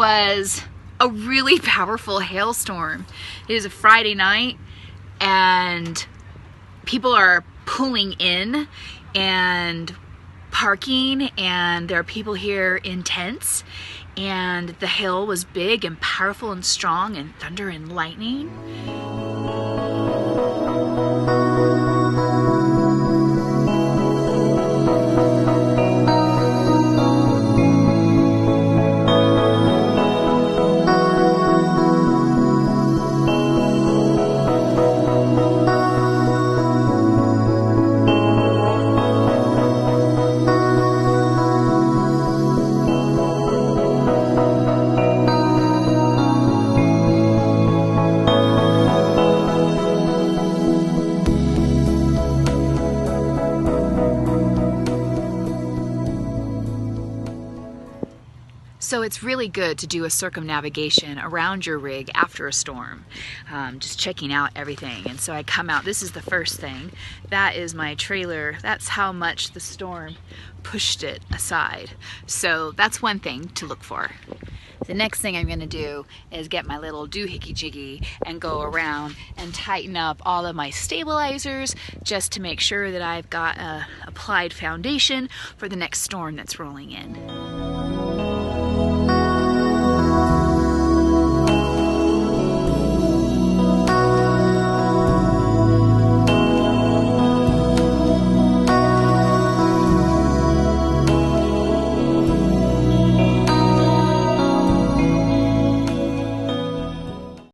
was a really powerful hailstorm. It is a Friday night and people are pulling in and parking, and there are people here in tents, and the hail was big and powerful and strong, and thunder and lightning. So it's really good to do a circumnavigation around your rig after a storm, just checking out everything. And so I come out, this is the first thing. That is my trailer. That's how much the storm pushed it aside. So that's one thing to look for. The next thing I'm gonna do is get my little doohickey jiggy and go around and tighten up all of my stabilizers just to make sure that I've got a applied foundation for the next storm that's rolling in.